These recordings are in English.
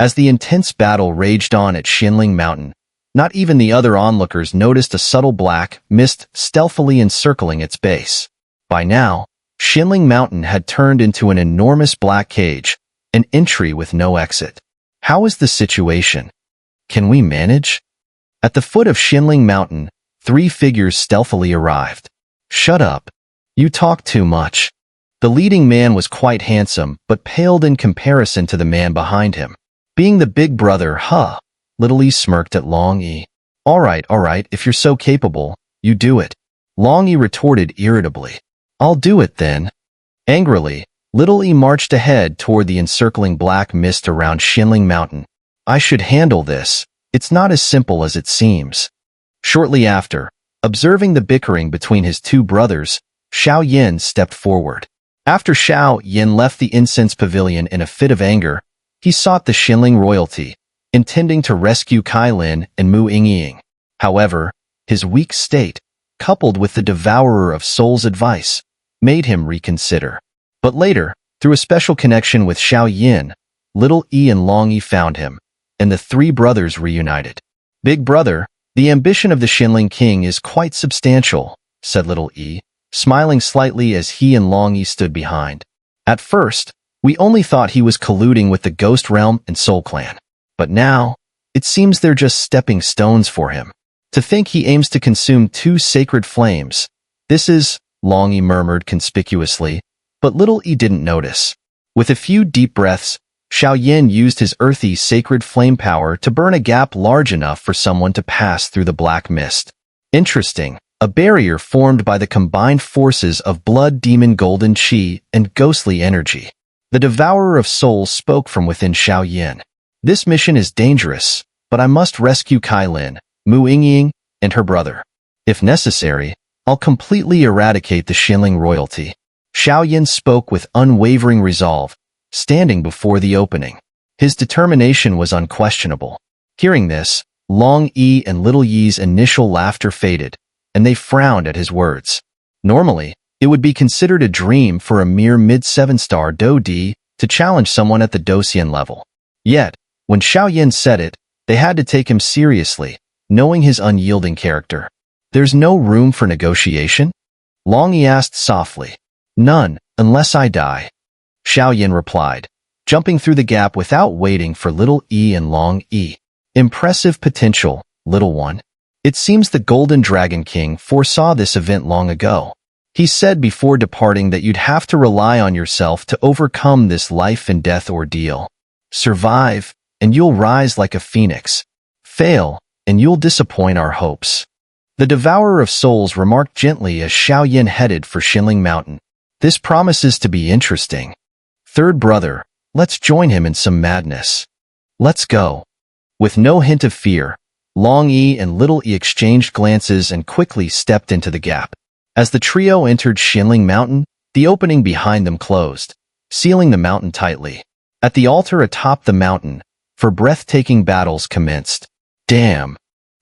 As the intense battle raged on at Xuanling Mountain, not even the other onlookers noticed a subtle black mist stealthily encircling its base. By now, Xuanling Mountain had turned into an enormous black cage, an entry with no exit. How is the situation? Can we manage? At the foot of Xuanling Mountain, 3 figures stealthily arrived. Shut up. You talk too much. The leading man was quite handsome, but paled in comparison to the man behind him. Being the big brother, Little E smirked at Long E. All right, if you're so capable, you do it. Long E retorted irritably. I'll do it then. Angrily, Little E marched ahead toward the encircling black mist around Xuanling Mountain. I should handle this. It's not as simple as it seems. Shortly after, observing the bickering between his 2 brothers, Xiao Yan stepped forward. After Xiao Yan left the incense pavilion in a fit of anger, he sought the Xuanling royalty, intending to rescue Cai Lin and Mu Yingying. However, his weak state, coupled with the Devourer of Souls' advice, made him reconsider. But later, through a special connection with Xiao Yan, Little E and Long E found him, and the 3 brothers reunited. Big brother, the ambition of the Xuanling king is quite substantial, said Little E, smiling slightly as he and Long E stood behind. At first, we only thought he was colluding with the Ghost Realm and Soul Clan. But now, it seems they're just stepping stones for him. To think he aims to consume 2 sacred flames. This is, Long E murmured conspicuously, but Little E didn't notice. With a few deep breaths, Xiao Yan used his earthy sacred flame power to burn a gap large enough for someone to pass through the black mist. Interesting. A barrier formed by the combined forces of blood demon golden chi and ghostly energy. The Devourer of Souls spoke from within Xiao Yan. This mission is dangerous, but I must rescue Cai Lin, Mu Yingying, and her brother. If necessary, I'll completely eradicate the Xuanling royalty. Xiao Yan spoke with unwavering resolve, standing before the opening. His determination was unquestionable. Hearing this, Long E and Little Yi's initial laughter faded, and they frowned at his words. Normally, it would be considered a dream for a mere mid-7-star Dou D to challenge someone at the Dou Xian level. Yet, when Xiao Yan said it, they had to take him seriously, knowing his unyielding character. There's no room for negotiation? Long E asked softly. None, unless I die. Xiao Yan replied, jumping through the gap without waiting for Little E and Long E. Impressive potential, little one. It seems the Golden Dragon King foresaw this event long ago. He said before departing that you'd have to rely on yourself to overcome this life and death ordeal. Survive, and you'll rise like a phoenix. Fail, and you'll disappoint our hopes. The Devourer of Souls remarked gently as Xiao Yan headed for Xuanling Mountain. This promises to be interesting. Third brother, let's join him in some madness. Let's go. With no hint of fear, Long E and Little E exchanged glances and quickly stepped into the gap. As the trio entered Xuanling Mountain, the opening behind them closed, sealing the mountain tightly. At the altar atop the mountain, for breathtaking battles commenced. Damn!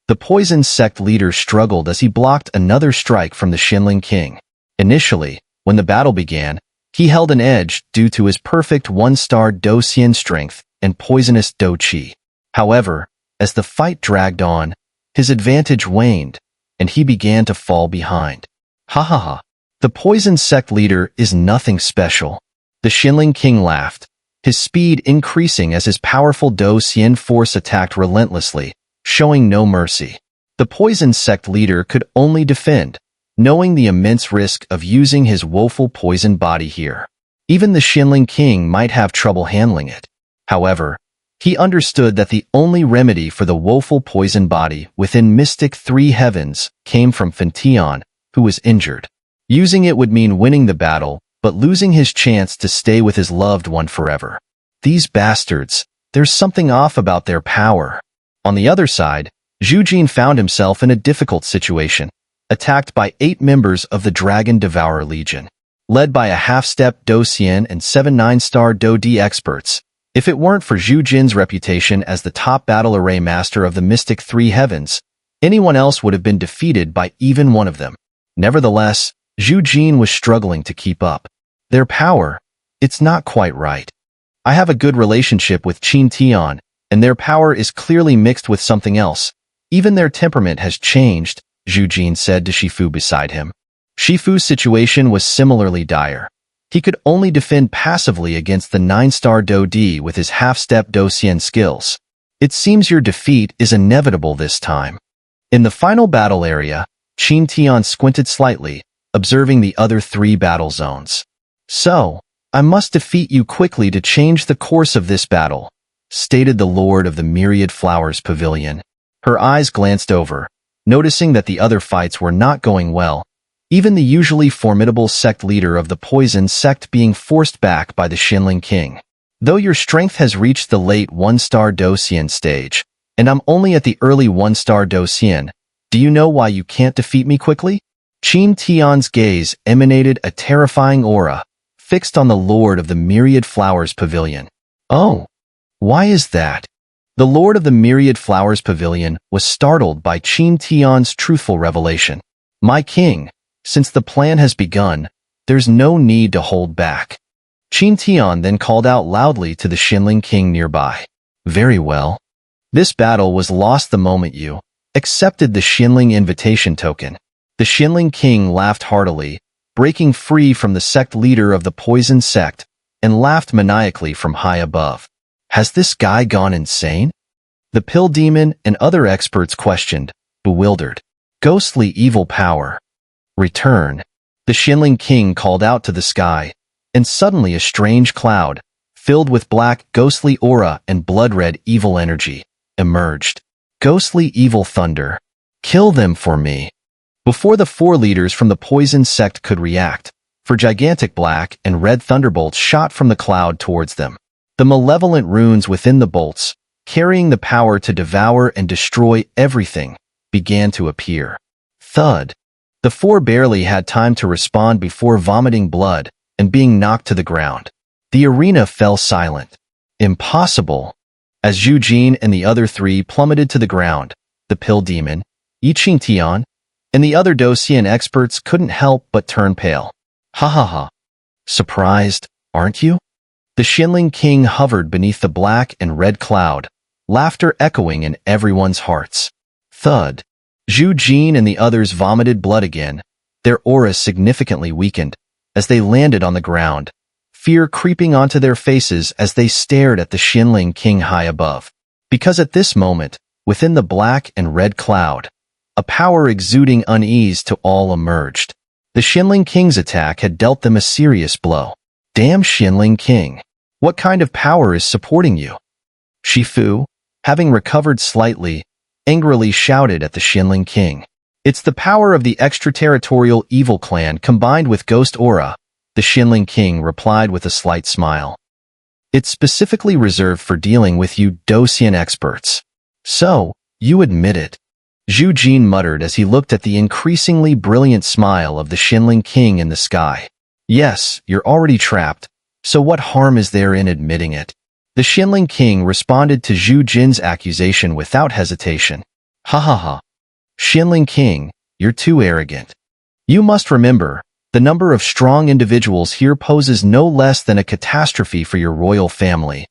The Poison Sect leader struggled as he blocked another strike from the Xuanling king. Initially, when the battle began, he held an edge due to his perfect 1-star Dou Xian strength and poisonous Dou Qi. However, as the fight dragged on, his advantage waned, and he began to fall behind. Ha. The Poison Sect leader is nothing special. The Xuanling king laughed, his speed increasing as his powerful Dou Xian force attacked relentlessly, showing no mercy. The Poison Sect leader could only defend, knowing the immense risk of using his woeful poison body here. Even the Xuanling king might have trouble handling it. However, he understood that the only remedy for the woeful poison body within Mystic 3 Heavens came from Fentian, who was injured. Using it would mean winning the battle, but losing his chance to stay with his loved one forever. These bastards, there's something off about their power. On the other side, Zhu Jin found himself in a difficult situation, attacked by 8 members of the Dragon Devourer Legion, led by a half-step Dou Xian and 7 9-star Dou D experts. If it weren't for Zhu Jin's reputation as the top battle array master of the Mystic 3 Heavens, anyone else would have been defeated by even one of them. Nevertheless, Zhu Jin was struggling to keep up. Their power, it's not quite right. I have a good relationship with Qin Tian, and their power is clearly mixed with something else. Even their temperament has changed, Zhu Jin said to Shifu beside him. Shifu's situation was similarly dire. He could only defend passively against the 9-star Dou Di with his half-step Dou Xian skills. It seems your defeat is inevitable this time. In the final battle area, Qin Tian squinted slightly, observing the other 3 battle zones. So, I must defeat you quickly to change the course of this battle, stated the Lord of the Myriad Flowers Pavilion. Her eyes glanced over, noticing that the other fights were not going well, even the usually formidable sect leader of the poison sect being forced back by the Xuanling king. Though your strength has reached the late 1-star Dou Xian stage, and I'm only at the early 1-star Dou Xian, do you know why you can't defeat me quickly? Qin Tian's gaze emanated a terrifying aura, fixed on the Lord of the Myriad Flowers Pavilion. Oh, why is that? The Lord of the Myriad Flowers Pavilion was startled by Qin Tian's truthful revelation. My king, since the plan has begun, there's no need to hold back. Qin Tian then called out loudly to the Xuanling king nearby. Very well. This battle was lost the moment you accepted the Xuanling invitation token. The Xuanling king laughed heartily, breaking free from the sect leader of the poison sect, and laughed maniacally from high above. Has this guy gone insane? The pill demon and other experts questioned, bewildered. Ghostly evil power. Return. The Xuanling king called out to the sky, and suddenly a strange cloud, filled with black, ghostly aura and blood-red evil energy, emerged. Ghostly evil thunder. Kill them for me. Before the 4 leaders from the poison sect could react, for gigantic black and red thunderbolts shot from the cloud towards them. The malevolent runes within the bolts, carrying the power to devour and destroy everything, began to appear. Thud. The 4 barely had time to respond before vomiting blood and being knocked to the ground. The arena fell silent. Impossible. As Zhu Jin and the other 3 plummeted to the ground, the pill demon, Qin Tian, and the other Dou Xian experts couldn't help but turn pale. Ha ha ha. Surprised, aren't you? The Xuanling king hovered beneath the black and red cloud, laughter echoing in everyone's hearts. Thud. Zhu Jin and the others vomited blood again, their auras significantly weakened, as they landed on the ground, fear creeping onto their faces as they stared at the Xuanling king high above. Because at this moment, within the black and red cloud, a power exuding unease to all emerged. The Xuanling king's attack had dealt them a serious blow. Damn Xuanling king. What kind of power is supporting you? Shifu, having recovered slightly, angrily shouted at the Xuanling king. It's the power of the extraterritorial evil clan combined with ghost aura, the Xuanling king replied with a slight smile. It's specifically reserved for dealing with you Dou Xian experts. So, you admit it. Zhu Jin muttered as he looked at the increasingly brilliant smile of the Xuanling king in the sky. Yes, you're already trapped, so what harm is there in admitting it? The Xuanling king responded to Zhu Jin's accusation without hesitation. Ha ha ha. Xuanling king, you're too arrogant. You must remember, the number of strong individuals here poses no less than a catastrophe for your royal family,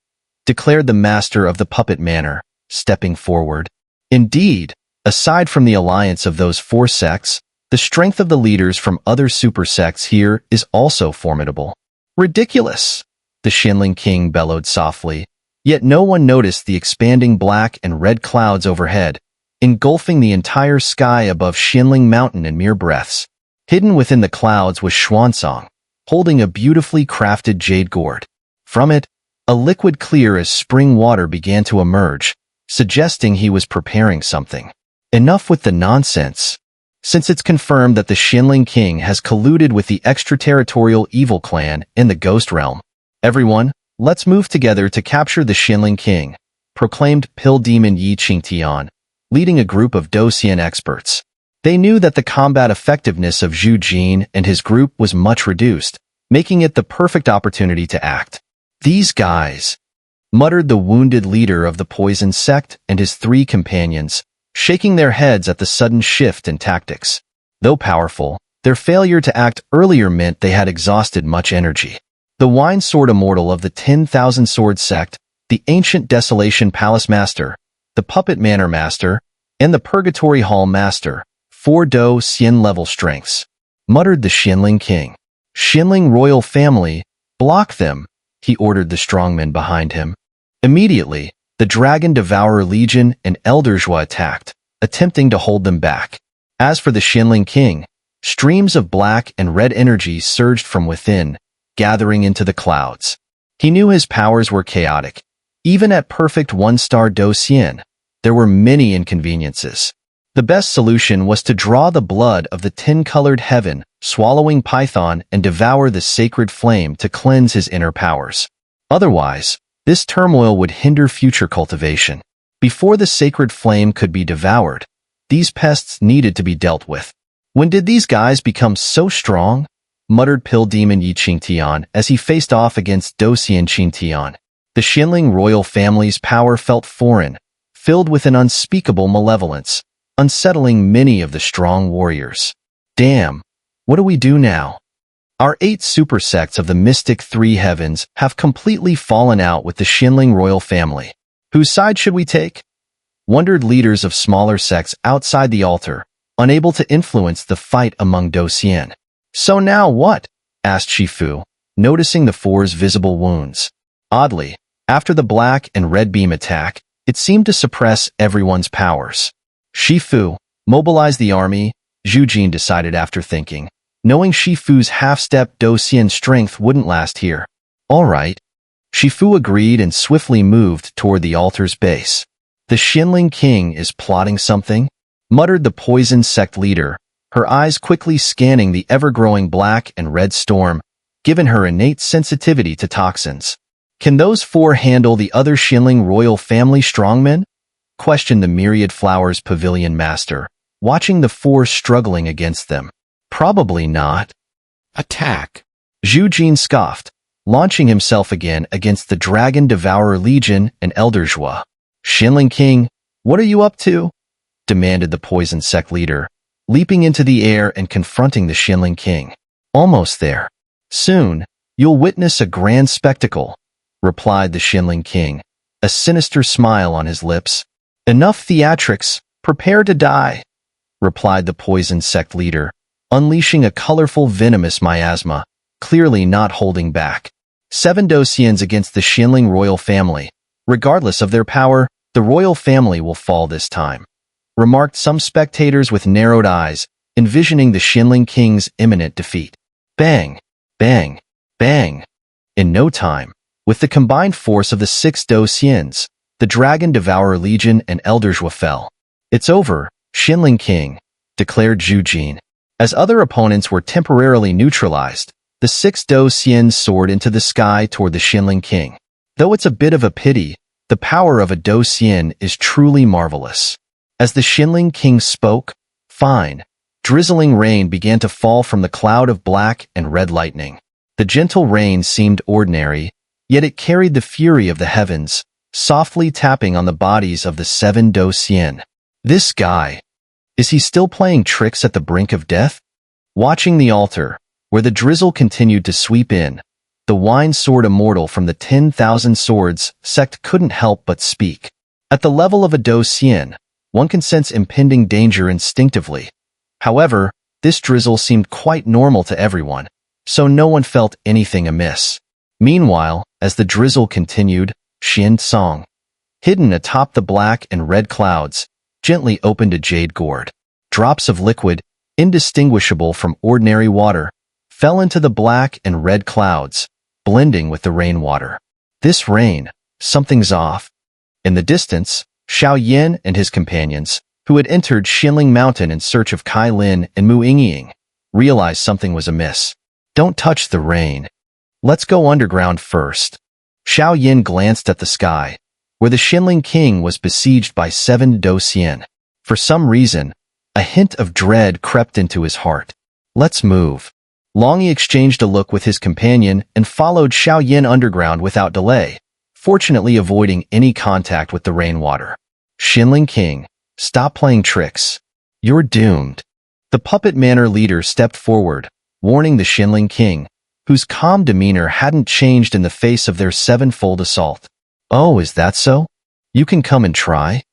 declared the master of the puppet manor, stepping forward. Indeed, aside from the alliance of those 4 sects, the strength of the leaders from other super sects here is also formidable. Ridiculous! The Xuanling king bellowed softly, yet no one noticed the expanding black and red clouds overhead, engulfing the entire sky above Xuanling Mountain in mere breaths. Hidden within the clouds was Xuanling, holding a beautifully crafted jade gourd. From it, a liquid clear as spring water began to emerge, suggesting he was preparing something. Enough with the nonsense. Since it's confirmed that the Xuanling king has colluded with the extraterritorial evil clan in the ghost realm, everyone, let's move together to capture the Xuanling king, proclaimed pill demon Qin Tian, leading a group of Dou Xian experts. They knew that the combat effectiveness of Zhu Jin and his group was much reduced, making it the perfect opportunity to act. These guys, muttered the wounded leader of the poison sect and his 3 companions, shaking their heads at the sudden shift in tactics. Though powerful, their failure to act earlier meant they had exhausted much energy. The Wine Sword Immortal of the 10,000 Sword Sect, the Ancient Desolation Palace Master, the Puppet Manor Master, and the Purgatory Hall Master, 4 Dou Xian level strengths, muttered the Xuanling king. Xuanling royal family, block them, he ordered the strongmen behind him. Immediately, the Dragon Devourer Legion and Elder Zhua attacked, attempting to hold them back. As for the Xuanling king, streams of black and red energy surged from within, gathering into the clouds. He knew his powers were chaotic. Even at perfect 1-star Dou Xian, there were many inconveniences. The best solution was to draw the blood of the 10-colored heaven, swallowing Python, and devour the sacred flame to cleanse his inner powers. Otherwise, this turmoil would hinder future cultivation. Before the sacred flame could be devoured, these pests needed to be dealt with. When did these guys become so strong? Muttered Pill Demon Yi Qingtian as he faced off against Dou Xian Qingtian. The Xuanling royal family's power felt foreign, filled with an unspeakable malevolence, unsettling many of the strong warriors. Damn, what do we do now? Our 8 super sects of the mystic 3 heavens have completely fallen out with the Xuanling royal family. Whose side should we take? Wondered leaders of smaller sects outside the altar, unable to influence the fight among Dou Xian. So now what? Asked Shifu, noticing the 4's visible wounds. Oddly, after the black and red beam attack, it seemed to suppress everyone's powers. Shifu, mobilize the army, Zhu Jin decided after thinking, knowing Shifu's half-step Dou Xian strength wouldn't last here. All right. Shifu agreed and swiftly moved toward the altar's base. The Xuanling king is plotting something, muttered the poison sect leader, her eyes quickly scanning the ever-growing black and red storm, given her innate sensitivity to toxins. Can those 4 handle the other Xuanling royal family strongmen? Questioned the Myriad Flowers Pavilion Master, watching the 4 struggling against them. Probably not. Attack. Zhu Jin scoffed, launching himself again against the Dragon Devourer Legion and Elder Zhua. Xuanling king, what are you up to? Demanded the poison sect leader, leaping into the air and confronting the Xuanling king. Almost there. Soon, you'll witness a grand spectacle, replied the Xuanling king, a sinister smile on his lips. Enough theatrics, prepare to die, replied the poison sect leader, unleashing a colorful venomous miasma, clearly not holding back. 7 Dou Xians against the Xuanling royal family. Regardless of their power, the royal family will fall this time, remarked some spectators with narrowed eyes, envisioning the Xuanling king's imminent defeat. Bang, bang, bang. In no time, with the combined force of the 6 Dou Xians, the Dragon Devourer Legion and Elder Zhua fell. It's over, Xuanling king, declared Zhu Jin. As other opponents were temporarily neutralized, the 6 Dou Xians soared into the sky toward the Xuanling king. Though it's a bit of a pity, the power of a Dou Xian is truly marvelous. As the Xuanling king spoke, fine, drizzling rain began to fall from the cloud of black and red lightning. The gentle rain seemed ordinary, yet it carried the fury of the heavens, softly tapping on the bodies of the 7 Dou Xian. This guy, is he still playing tricks at the brink of death? Watching the altar, where the drizzle continued to sweep in, the Wine Sword Immortal from the 10,000 Swords sect couldn't help but speak. At the level of a Dou Xian, one can sense impending danger instinctively. However, this drizzle seemed quite normal to everyone, so no one felt anything amiss. Meanwhile, as the drizzle continued, Xian Song, hidden atop the black and red clouds, gently opened a jade gourd. Drops of liquid, indistinguishable from ordinary water, fell into the black and red clouds, blending with the rainwater. This rain, something's off. In the distance, Xiao Yan and his companions, who had entered Xuanling Mountain in search of Cai Lin and Mu Yingying, realized something was amiss. Don't touch the rain. Let's go underground first. Xiao Yan glanced at the sky, where the Xuanling king was besieged by 7 Dou Xian. For some reason, a hint of dread crept into his heart. Let's move. Long Yi exchanged a look with his companion and followed Xiao Yan underground without delay, fortunately avoiding any contact with the rainwater. Xuanling king, stop playing tricks. You're doomed. The puppet manor leader stepped forward, warning the Xuanling king, whose calm demeanor hadn't changed in the face of their sevenfold assault. "Oh, is that so? You can come and try?"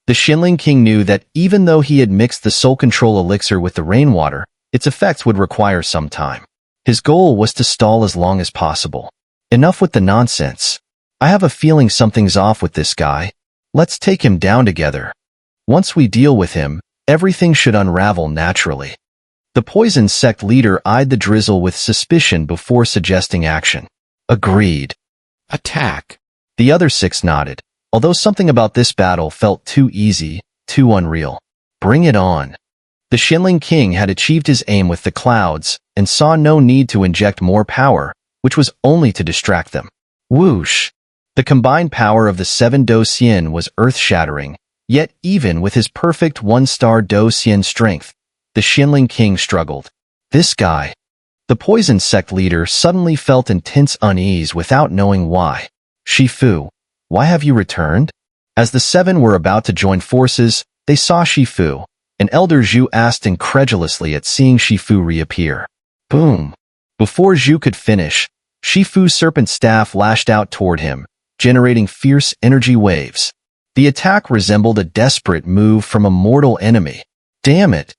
The Xuanling king knew that even though he had mixed the soul control elixir with the rainwater, its effects would require some time. His goal was to stall as long as possible. "Enough with the nonsense. I have a feeling something's off with this guy. Let's take him down together. Once we deal with him, everything should unravel naturally." The poison sect leader eyed the drizzle with suspicion before suggesting action. "Agreed. Attack." The other six nodded, although something about this battle felt too easy, too unreal. "Bring it on." The Xuanling king had achieved his aim with the clouds and saw no need to inject more power, which was only to distract them. Whoosh! The combined power of the 7 Dou Xian was earth-shattering, yet even with his perfect 1-star Dou Xian strength, the Xuanling king struggled. This guy. The poison sect leader suddenly felt intense unease without knowing why. "Shifu, why have you returned?" As the 7 were about to join forces, they saw Shifu, and Elder Zhu asked incredulously at seeing Shifu reappear. Boom! Before Zhu could finish, Shifu's serpent staff lashed out toward him, generating fierce energy waves. The attack resembled a desperate move from a mortal enemy. "Damn it!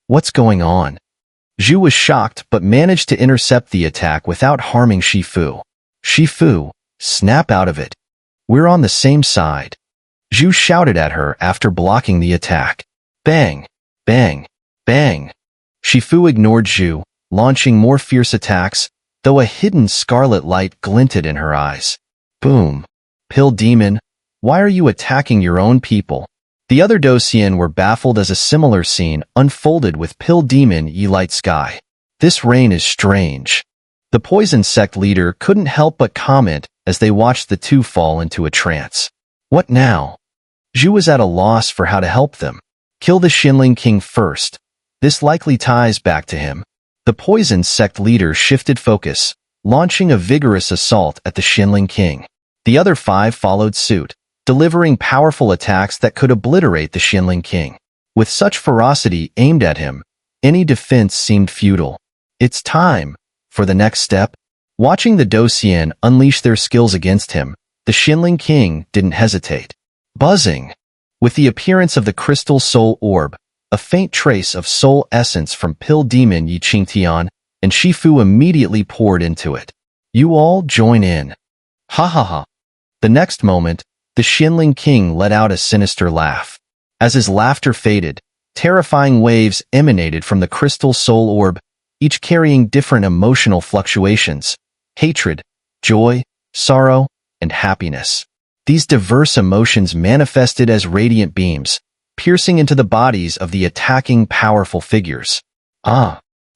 What's going on?" Zhu was shocked but managed to intercept the attack without harming Shifu. "Shifu, snap out of it. We're on the same side." Zhu shouted at her after blocking the attack. Bang! Bang! Bang! Shifu ignored Zhu, launching more fierce attacks, though a hidden scarlet light glinted in her eyes. Boom! Pill Demon, why are you attacking your own people? The other Dou Xian were baffled as a similar scene unfolded with Pill Demon Yi Light Sky. "This rain is strange." The poison sect leader couldn't help but comment as they watched the two fall into a trance. What now? Zhu was at a loss for how to help them. Kill the Xuanling king first. This likely ties back to him. The poison sect leader shifted focus, launching a vigorous assault at the Xuanling king. The other 5 followed suit, delivering powerful attacks that could obliterate the Xuanling king. With such ferocity aimed at him, any defense seemed futile. It's time for the next step. Watching the Dou Xian unleash their skills against him, the Xuanling king didn't hesitate. Buzzing! With the appearance of the crystal soul orb, a faint trace of soul essence from Pill Demon Yi Qingtian and Shifu immediately poured into it. "You all join in." Ha ha ha. The next moment, the Xuanling king let out a sinister laugh. As his laughter faded, terrifying waves emanated from the crystal soul orb, each carrying different emotional fluctuations: hatred, joy, sorrow, and happiness. These diverse emotions manifested as radiant beams, piercing into the bodies of the attacking powerful figures.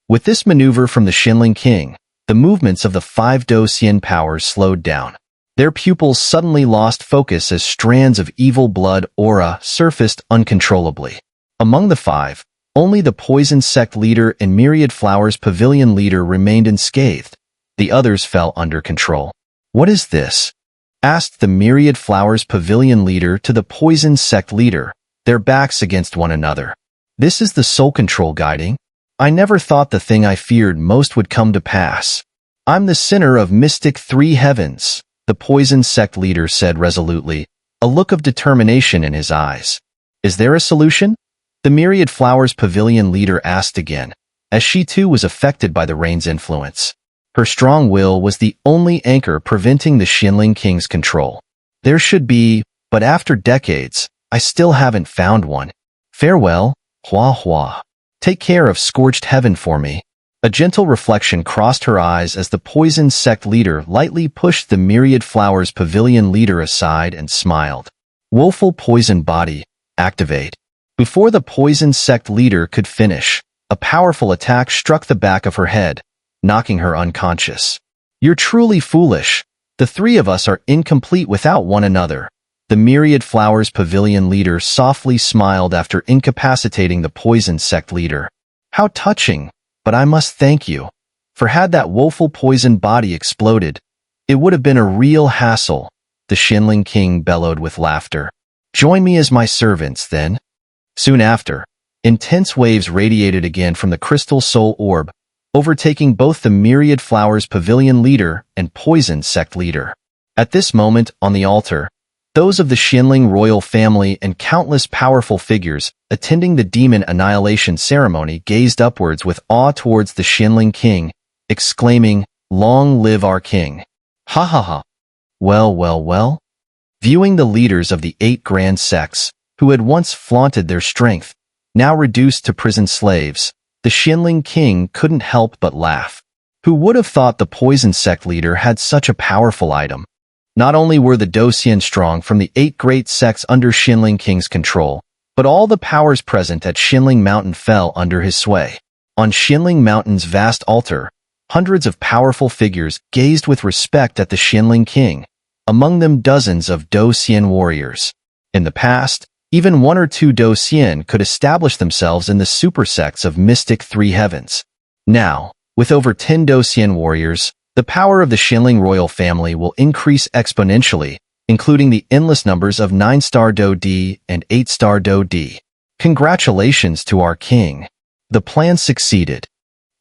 With this maneuver from the Xuanling king, the movements of the 5 Dou Xian powers slowed down. Their pupils suddenly lost focus as strands of evil blood aura surfaced uncontrollably. Among the 5, only the poison sect leader and Myriad Flowers pavilion leader remained unscathed. The others fell under control. "What is this?" asked the Myriad Flowers pavilion leader to the poison sect leader, their backs against one another. "This is the soul control guiding? I never thought the thing I feared most would come to pass. I'm the sinner of mystic 3 heavens," the poison sect leader said resolutely, a look of determination in his eyes. "Is there a solution?" the Myriad Flowers pavilion leader asked again, as she too was affected by the rain's influence. Her strong will was the only anchor preventing the Xuanling king's control. "There should be, but after decades, I still haven't found one. Farewell, Hua Hua. Take care of scorched heaven for me." A gentle reflection crossed her eyes as the poison sect leader lightly pushed the Myriad Flowers pavilion leader aside and smiled. "Woeful poison body, activate." Before the poison sect leader could finish, a powerful attack struck the back of her head, knocking her unconscious. "You're truly foolish. The 3 of us are incomplete without one another." The Myriad Flowers pavilion leader softly smiled after incapacitating the poison sect leader. "How touching, but I must thank you. For had that woeful poison body exploded, it would have been a real hassle," the Xuanling king bellowed with laughter. "Join me as my servants, then." Soon after, intense waves radiated again from the crystal soul orb, overtaking both the Myriad Flowers Pavilion leader and Poison Sect leader. At this moment, on the altar, those of the Xuanling royal family and countless powerful figures attending the demon annihilation ceremony gazed upwards with awe towards the Xuanling king, exclaiming, "Long live our king!" Ha ha ha. Well, well, well. Viewing the leaders of the 8 grand sects, who had once flaunted their strength, now reduced to prison slaves, the Xuanling king couldn't help but laugh. Who would have thought the Poison Sect leader had such a powerful item? Not only were the Dou Xian strong from the 8 great sects under Xuanling king's control, but all the powers present at Xuanling Mountain fell under his sway. On Xuanling Mountain's vast altar, hundreds of powerful figures gazed with respect at the Xuanling king, among them dozens of Dou Xian warriors. In the past, even 1 or 2 Dou Xian could establish themselves in the super sects of Mystic Three Heavens. Now, with over 10 Dou Xian warriors, the power of the Xuanling royal family will increase exponentially, including the endless numbers of 9-star Dou D and 8-star Dou D. Congratulations to our king. The plan succeeded.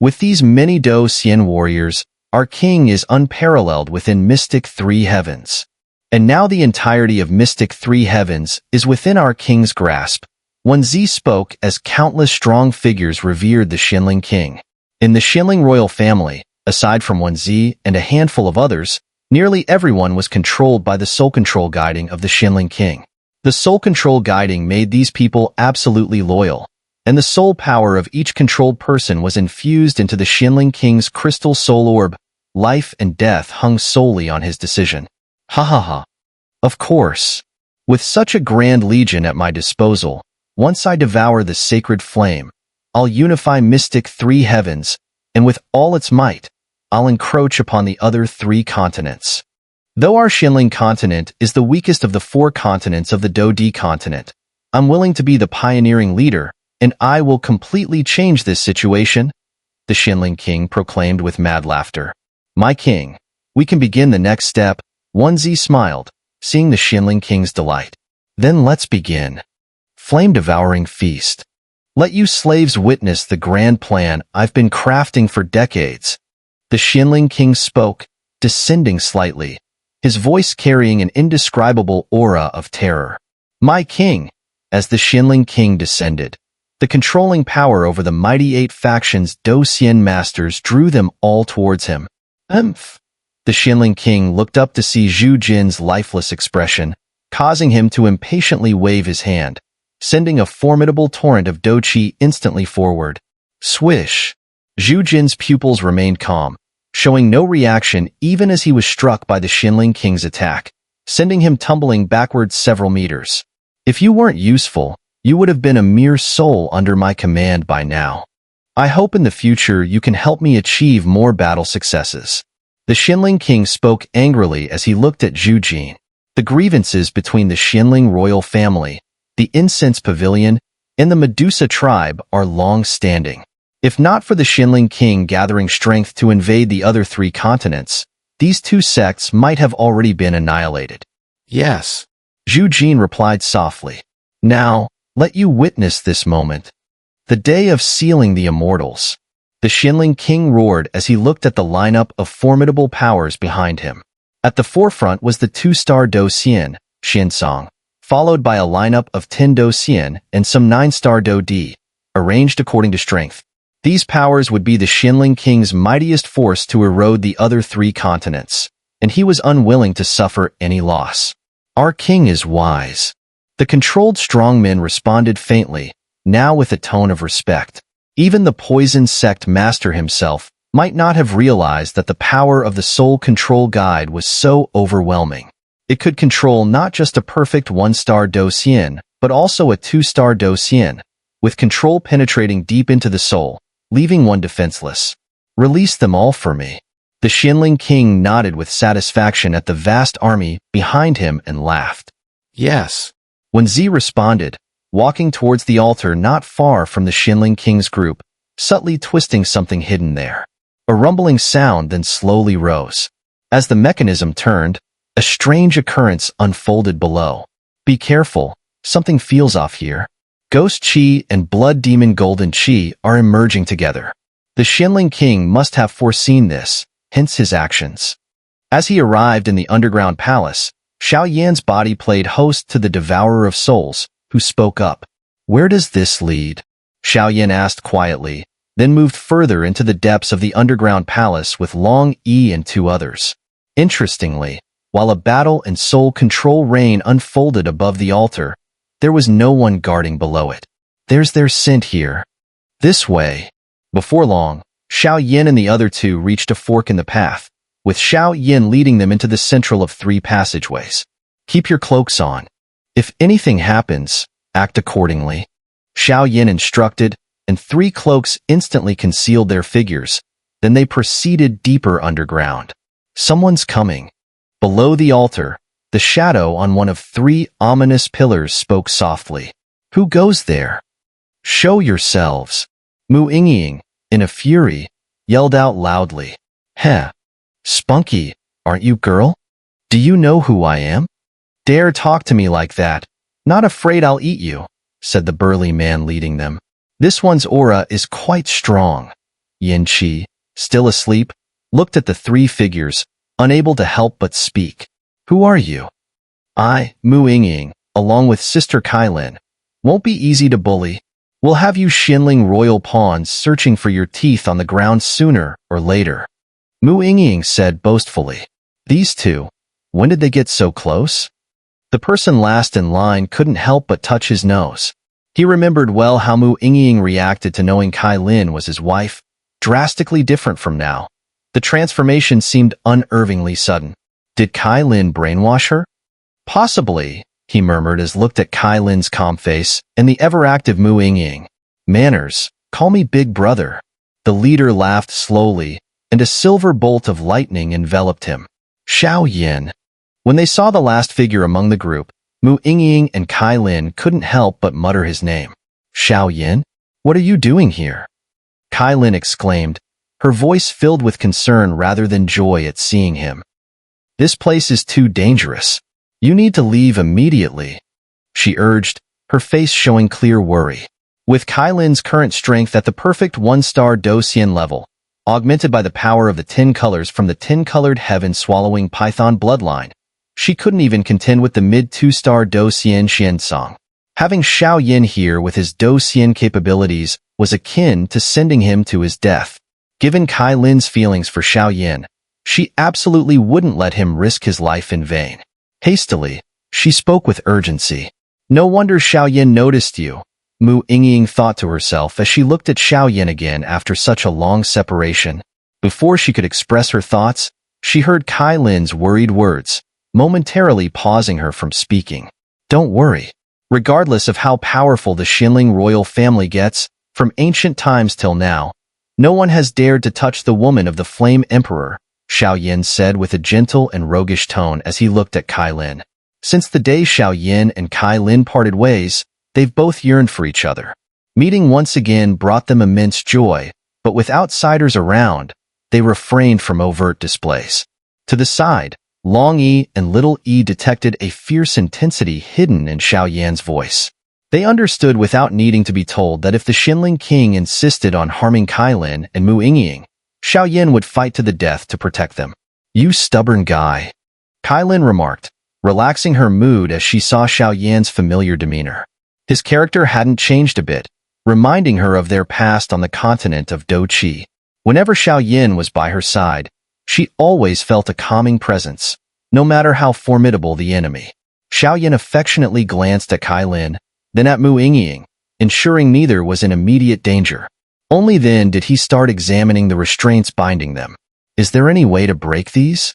With these many Dou Xian warriors, our king is unparalleled within Mystic Three Heavens. And now the entirety of Mystic Three Heavens is within our king's grasp. Wen Zi spoke as countless strong figures revered the Xuanling king. In the Xuanling royal family, aside from Wen Zi and a handful of others, nearly everyone was controlled by the soul control guiding of the Xuanling king. The soul control guiding made these people absolutely loyal, and the soul power of each controlled person was infused into the Xuanling king's crystal soul orb. Life and death hung solely on his decision. Ha ha ha. Of course. With such a grand legion at my disposal, once I devour the sacred flame, I'll unify Mystic Three Heavens, and with all its might, I'll encroach upon the other 3 continents. Though our Xuanling continent is the weakest of the 4 continents of the Dou D continent, I'm willing to be the pioneering leader, and I will completely change this situation, the Xuanling king proclaimed with mad laughter. My king, we can begin the next step. Wen Zi smiled, seeing the Xuanling king's delight. Then let's begin. Flame-devouring feast. Let you slaves witness the grand plan I've been crafting for decades. The Xuanling king spoke, descending slightly, his voice carrying an indescribable aura of terror. My king, as the Xuanling king descended, the controlling power over the mighty 8 factions Dou Xian masters drew them all towards him. The Xuanling king looked up to see Zhu Jin's lifeless expression, causing him to impatiently wave his hand, sending a formidable torrent of Dou Qi instantly forward. Swish! Zhu Jin's pupils remained calm, showing no reaction even as he was struck by the Xuanling king's attack, sending him tumbling backwards several meters. If you weren't useful, you would have been a mere soul under my command by now. I hope in the future you can help me achieve more battle successes. The Xuanling king spoke angrily as he looked at Zhu Jin. The grievances between the Xuanling royal family, the Incense Pavilion, and the Medusa tribe are long-standing. If not for the Xuanling king gathering strength to invade the other 3 continents, these 2 sects might have already been annihilated. Yes, Zhu Jin replied softly. Now, let you witness this moment. The day of sealing the immortals. The Xuanling king roared as he looked at the lineup of formidable powers behind him. At the forefront was the 2-star Dou Xian, Xiansong, followed by a lineup of 10 Dou Xian and some 9-star Dou D, arranged according to strength. These powers would be the Xuanling king's mightiest force to erode the other 3 continents, and he was unwilling to suffer any loss. Our king is wise. The controlled strongmen responded faintly, now with a tone of respect. Even the Poison Sect master himself might not have realized that the power of the soul control guide was so overwhelming. It could control not just a perfect 1-star Dou Xian, but also a 2-star Dou Xian, with control penetrating deep into the soul, leaving one defenseless. Release them all for me. The Xuanling king nodded with satisfaction at the vast army behind him and laughed. Yes. Wen Zi responded, walking towards the altar not far from the Xuanling king's group, subtly twisting something hidden there. A rumbling sound then slowly rose. As the mechanism turned, a strange occurrence unfolded below. Be careful, something feels off here. Ghost Qi and Blood Demon Golden Qi are emerging together. The The Xuanling king must have foreseen this, hence his actions. As he arrived in the underground palace, Xiao Yan's body played host to the Devourer of Souls, who spoke up. "Where does this lead?" Xiao Yan asked quietly, then moved further into the depths of the underground palace with Long Yi and two others. Interestingly, while a battle and soul control reign unfolded above the altar, there was no one guarding below it. "There's their scent here. This way." Before long, Xiao Yan and the other two reached a fork in the path, with Xiao Yan leading them into the central of three passageways. "Keep your cloaks on. If anything happens, act accordingly," Xiao Yan instructed, and three cloaks instantly concealed their figures. Then they proceeded deeper underground. "Someone's coming." Below the altar, the shadow on one of three ominous pillars spoke softly. "Who goes there? Show yourselves." Mu Yingying, in a fury, yelled out loudly. "Heh. Spunky, aren't you, girl? Do you know who I am? Dare talk to me like that. Not afraid I'll eat you," said the burly man leading them. "This one's aura is quite strong." Yin Qi, still asleep, looked at the three figures, unable to help but speak. "Who are you?" "I, Mu Yingying, along with Sister Cai Lin. Won't be easy to bully. We'll have you Xuanling royal pawns searching for your teeth on the ground sooner or later," Mu Yingying said boastfully. "These two, when did they get so close?" The person last in line couldn't help but touch his nose. He remembered well how Mu Yingying reacted to knowing Cai Lin was his wife, drastically different from now. The transformation seemed unnervingly sudden. Did Cai Lin brainwash her? "Possibly," he murmured as looked at Cai Lin's calm face and the ever-active Mu Yingying. "Manners, call me Big Brother." The leader laughed slowly, and a silver bolt of lightning enveloped him. Xiao Yan. When they saw the last figure among the group, Mu Yingying and Cai Lin couldn't help but mutter his name. "Xiao Yan? What are you doing here?" Cai Lin exclaimed, her voice filled with concern rather than joy at seeing him. "This place is too dangerous. You need to leave immediately," she urged, her face showing clear worry. With Cai Lin's current strength at the perfect one-star Dou Xian level, augmented by the power of the 10 colors from the 10-colored heaven-swallowing python bloodline, she couldn't even contend with the mid-2-star Dou Xian Xiansong. Having Xiao Yan here with his Dou Xian capabilities was akin to sending him to his death. Given Cai Lin's feelings for Xiao Yan, she absolutely wouldn't let him risk his life in vain. Hastily, she spoke with urgency. "No wonder Xiao Yan noticed you," Mu Yingying thought to herself as she looked at Xiao Yan again after such a long separation. Before she could express her thoughts, she heard Cai Lin's worried words, momentarily pausing her from speaking. "Don't worry. Regardless of how powerful the Xuanling royal family gets, from ancient times till now, no one has dared to touch the woman of the Flame Emperor," Xiao Yan said with a gentle and roguish tone as he looked at Cai Lin. Since the day Xiao Yan and Cai Lin parted ways, they've both yearned for each other. Meeting once again brought them immense joy, but with outsiders around, they refrained from overt displays. To the side, Long Yi and Little E detected a fierce intensity hidden in Xiao Yan's voice. They understood without needing to be told that if the Xuanling king insisted on harming Cai Lin and Mu Yingying, Xiao Yan would fight to the death to protect them. "You stubborn guy," Cai Lin remarked, relaxing her mood as she saw Xiao Yan's familiar demeanor. His character hadn't changed a bit, reminding her of their past on the continent of Douqi. Whenever Xiao Yan was by her side, she always felt a calming presence, no matter how formidable the enemy. Xiao Yan affectionately glanced at Cai Lin, then at Mu Yingying, ensuring neither was in immediate danger. Only then did he start examining the restraints binding them. "Is there any way to break these?"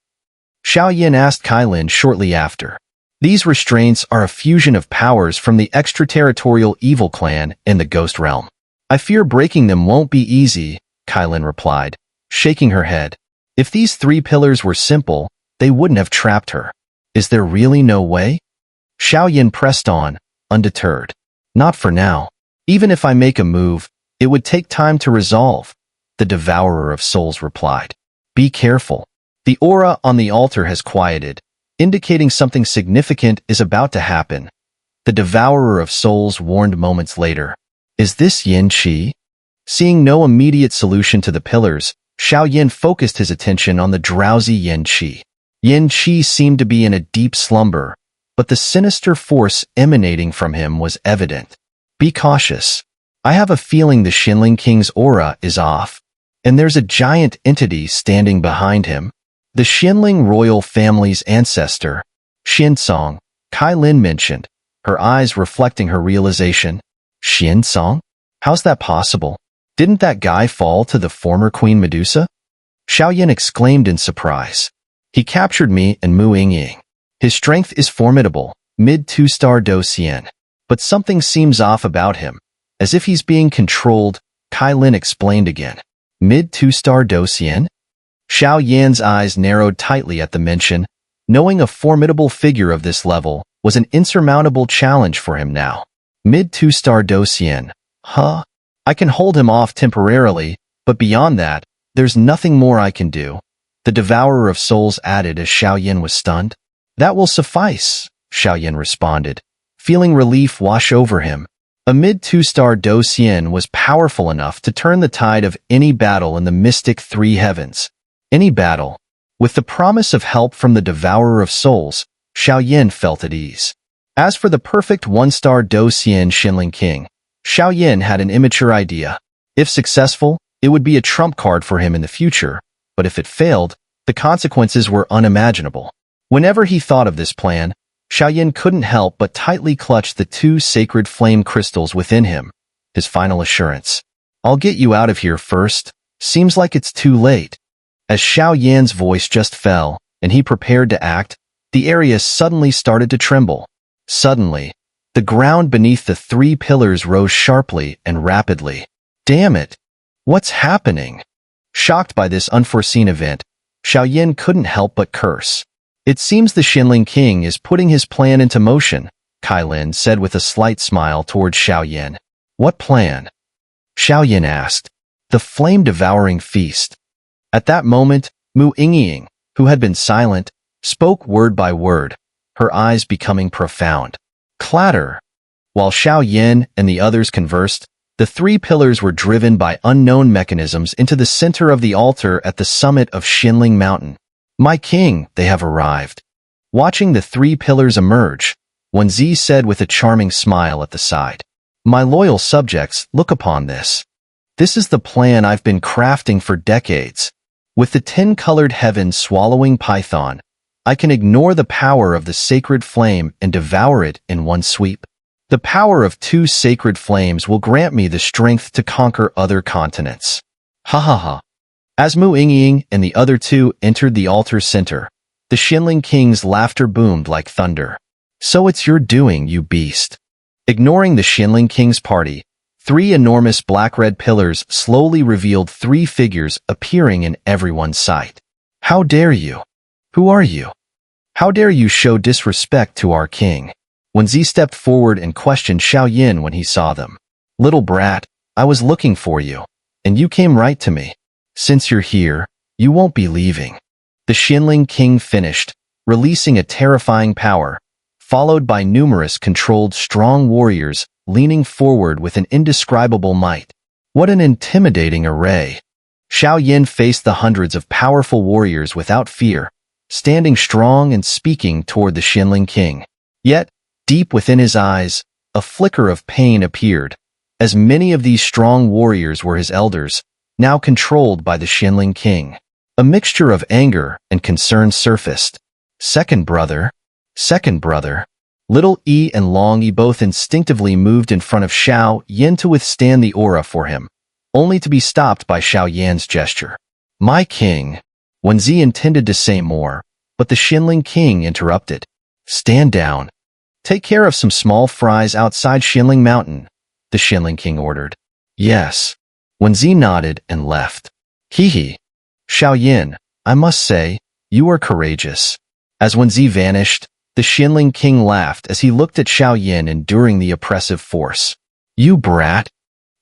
Xiao Yan asked Cai Lin shortly after. "These restraints are a fusion of powers from the extraterritorial evil clan and the ghost realm. I fear breaking them won't be easy," Cai Lin replied, shaking her head. "If these three pillars were simple, they wouldn't have trapped her. Is there really no way?" Xiao Yan pressed on, undeterred. "Not for now. Even if I make a move, it would take time to resolve," the Devourer of Souls replied. "Be careful. The aura on the altar has quieted, indicating something significant is about to happen," the Devourer of Souls warned moments later. "Is this Yin Qi?" Seeing no immediate solution to the pillars, Xiao Yan focused his attention on the drowsy Yin Qi. Yin Qi seemed to be in a deep slumber, but the sinister force emanating from him was evident. Be cautious. I have a feeling the Xuanling King's aura is off, and there's a giant entity standing behind him. The Xuanling royal family's ancestor, Xinsong, Cai Lin mentioned, her eyes reflecting her realization. Xinsong? How's that possible? Didn't that guy fall to the former Queen Medusa? Xiao Yan exclaimed in surprise. He captured me and Mu Yingying. His strength is formidable, mid-2-star Dou Xian. But something seems off about him. As if he's being controlled, Cai Lin explained again. Mid-2-star Dou Xian? Xiao Yan's eyes narrowed tightly at the mention. Knowing a formidable figure of this level was an insurmountable challenge for him now. Mid-2-star Dou Xian. Huh? I can hold him off temporarily, but beyond that, there's nothing more I can do. The Devourer of Souls added as Xiao Yan was stunned. That will suffice, Xiao Yan responded, feeling relief wash over him. A mid-2-star Dou Xian was powerful enough to turn the tide of any battle in the mystic three heavens. Any battle. With the promise of help from the Devourer of Souls, Xiao Yan felt at ease. As for the perfect 1-star Dou Xian Xuanling King, Xiao Yan had an immature idea. If successful, it would be a trump card for him in the future, but if it failed, the consequences were unimaginable. Whenever he thought of this plan, Xiao Yan couldn't help but tightly clutch the 2 sacred flame crystals within him. His final assurance. I'll get you out of here first. Seems like it's too late. As Xiao Yan's voice just fell, and he prepared to act, the area suddenly started to tremble. Suddenly, the ground beneath the 3 pillars rose sharply and rapidly. Damn it! What's happening? Shocked by this unforeseen event, Xiao Yan couldn't help but curse. It seems the Xuanling King is putting his plan into motion, Cai Lin said with a slight smile towards Xiao Yan. What plan? Xiao Yan asked. The flame-devouring feast. At that moment, Mu Yingying, who had been silent, spoke word by word, her eyes becoming profound. Clatter. While Xiao Yan and the others conversed, the 3 pillars were driven by unknown mechanisms into the center of the altar at the summit of Xuanling Mountain. My king, they have arrived. Watching the 3 pillars emerge, Wenzi said with a charming smile at the side. My loyal subjects, look upon this. This is the plan I've been crafting for decades. With the 10-colored heavens swallowing Python, I can ignore the power of the sacred flame and devour it in one sweep. The power of 2 sacred flames will grant me the strength to conquer other continents. Ha ha ha. As Mu Yingying and the other 2 entered the altar center, the Xuanling King's laughter boomed like thunder. So it's your doing, you beast. Ignoring the Xuanling King's party, 3 enormous black-red pillars slowly revealed 3 figures appearing in everyone's sight. How dare you? Who are you? How dare you show disrespect to our king? Wenzi stepped forward and questioned Xiao Yan when he saw them. Little brat, I was looking for you, and you came right to me. Since you're here, you won't be leaving. The Xuanling King finished, releasing a terrifying power, followed by numerous controlled strong warriors leaning forward with an indescribable might. What an intimidating array! Xiao Yan faced the hundreds of powerful warriors without fear, standing strong and speaking toward the Xuanling King. Yet, deep within his eyes, a flicker of pain appeared, as many of these strong warriors were his elders, now controlled by the Xuanling King. A mixture of anger and concern surfaced. Second brother. Little E and Long E both instinctively moved in front of Xiao Yan to withstand the aura for him, only to be stopped by Xiao Yan's gesture. My king. Wenzi intended to say more, but the Xuanling King interrupted. Stand down. Take care of some small fries outside Xuanling Mountain, the Xuanling King ordered. Yes. Wenzi nodded and left. Hee. Xiao Yan, I must say, you are courageous. As Wenzi vanished, the Xuanling King laughed as he looked at Xiao Yan enduring the oppressive force. You brat.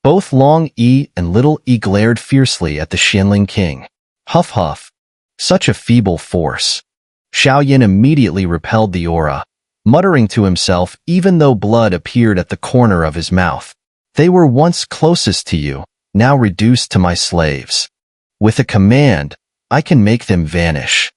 Both Long E and Little E glared fiercely at the Xuanling King. Huff huff. Such a feeble force. Xiao Yan immediately repelled the aura, muttering to himself even though blood appeared at the corner of his mouth. They were once closest to you, now reduced to my slaves. With a command, I can make them vanish.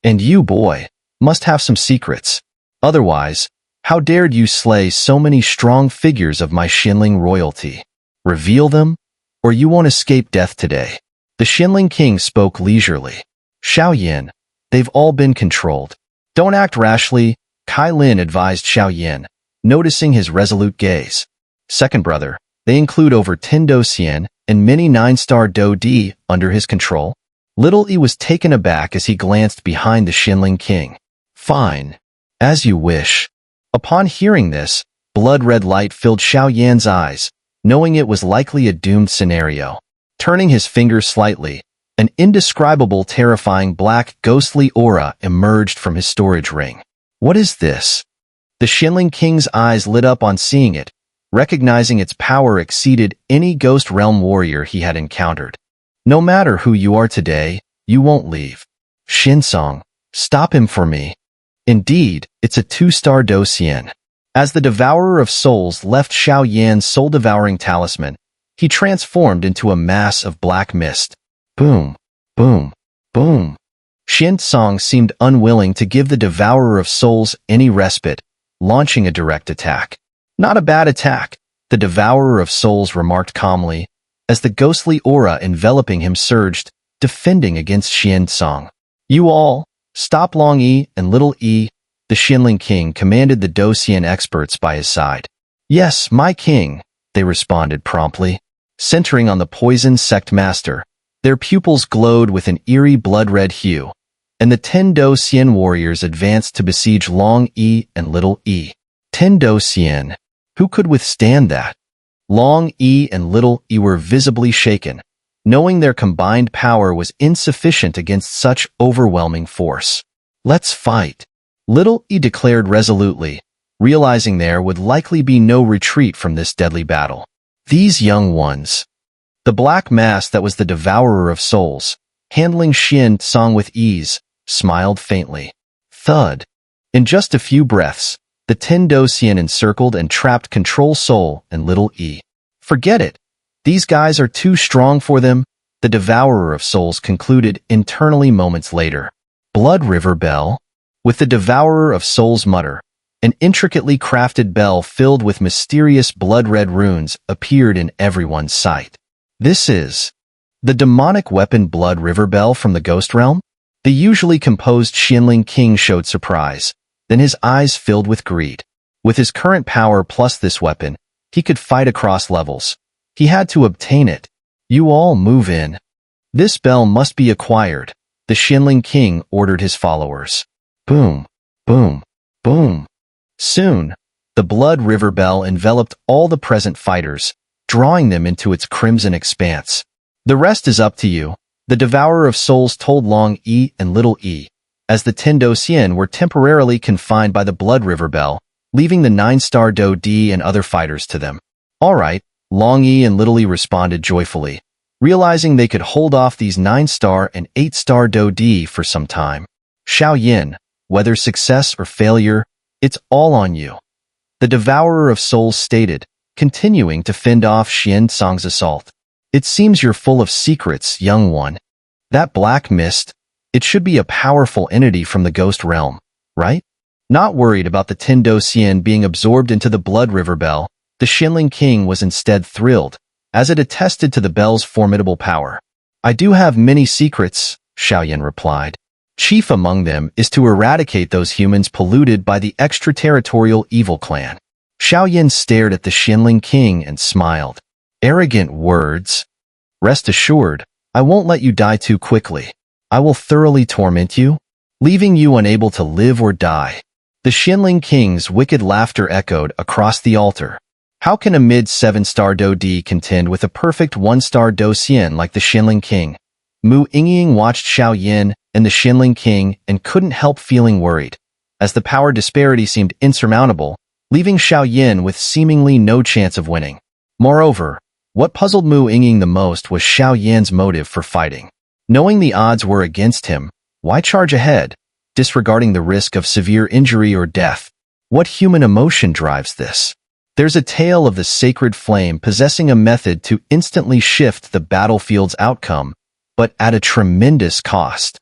And you, boy, must have some secrets. Otherwise, how dared you slay so many strong figures of my Xuanling royalty? Reveal them, or you won't escape death today. The Xuanling king spoke leisurely. Xiao Yan, they've all been controlled. Don't act rashly, Cai Lin advised Xiao Yan, noticing his resolute gaze. Second brother, they include over 10 Dou Xian and many 9-star Dou Di under his control. Little E was taken aback as he glanced behind the Xuanling king. Fine. As you wish. Upon hearing this, blood-red light filled Xiao Yan's eyes, knowing it was likely a doomed scenario. Turning his finger slightly, an indescribable, terrifying black, ghostly aura emerged from his storage ring. What is this? The Xuanling king's eyes lit up on seeing it, recognizing its power exceeded any Ghost Realm warrior he had encountered. No matter who you are today, you won't leave. Xinsong, stop him for me. Indeed, it's a 2-star Dou Xian. As the Devourer of Souls left Xiao Yan's soul-devouring talisman, he transformed into a mass of black mist. Boom, boom, boom. Xinsong seemed unwilling to give the Devourer of Souls any respite, launching a direct attack. Not a bad attack, the Devourer of Souls remarked calmly, as the ghostly aura enveloping him surged, defending against Xinsong. You all, stop Long E and Little E, the Xuanling king commanded the Dou Xian experts by his side. Yes, my king, they responded promptly. Centering on the poison sect master, their pupils glowed with an eerie blood-red hue, and the 10 Dou Xian warriors advanced to besiege Long E and Little E. 10 Dou Xian. Who could withstand that? Long E and Little E were visibly shaken, knowing their combined power was insufficient against such overwhelming force. Let's fight, Little E declared resolutely, realizing there would likely be no retreat from this deadly battle. These young ones. The black mass that was the Devourer of Souls, handling Xinsong with ease, smiled faintly. Thud. In just a few breaths, the 10 Dou Xian encircled and trapped Control Soul and Little E. Forget it. These guys are too strong for them, the Devourer of Souls concluded internally moments later. Blood River Bell? With the Devourer of Souls mutter, an intricately crafted bell filled with mysterious blood-red runes appeared in everyone's sight. This is the demonic weapon Blood River Bell from the Ghost Realm? The usually composed Xuanling king showed surprise, then his eyes filled with greed. With his current power plus this weapon, he could fight across levels. He had to obtain it. You all move in. This bell must be acquired, the Xuanling king ordered his followers. Boom, boom, boom. Soon, the Blood River Bell enveloped all the present fighters, drawing them into its crimson expanse. The rest is up to you, the Devourer of Souls told Long E and Little E, as the 10 Dou Xian were temporarily confined by the Blood River Bell, leaving the 9-star Dou Di and other fighters to them. All right, Long E and Little E responded joyfully, realizing they could hold off these 9-star and 8-star Dou Di for some time. Xiao Yan, whether success or failure, it's all on you, the Devourer of Souls stated, continuing to fend off Xinsong's assault. It seems you're full of secrets, young one. That black mist, it should be a powerful entity from the Ghost Realm, right? Not worried about the 10 Dou Xian being absorbed into the Blood River Bell, the Xuanling king was instead thrilled, as it attested to the bell's formidable power. I do have many secrets, Xiao Yan replied. Chief among them is to eradicate those humans polluted by the extraterritorial evil clan. Xiao Yan stared at the Xuanling king and smiled. Arrogant words. Rest assured, I won't let you die too quickly. I will thoroughly torment you, leaving you unable to live or die. The Xuanling king's wicked laughter echoed across the altar. How can a mid-7-star Dou Di contend with a perfect 1-star Dou Xian like the Xuanling king? Mu Yingying watched Xiao Yan and the Xuanling king and couldn't help feeling worried, as the power disparity seemed insurmountable, leaving Xiao Yan with seemingly no chance of winning. Moreover, what puzzled Mu Yingying the most was Xiao Yan's motive for fighting. Knowing the odds were against him, why charge ahead, disregarding the risk of severe injury or death? What human emotion drives this? There's a tale of the sacred flame possessing a method to instantly shift the battlefield's outcome, but at a tremendous cost.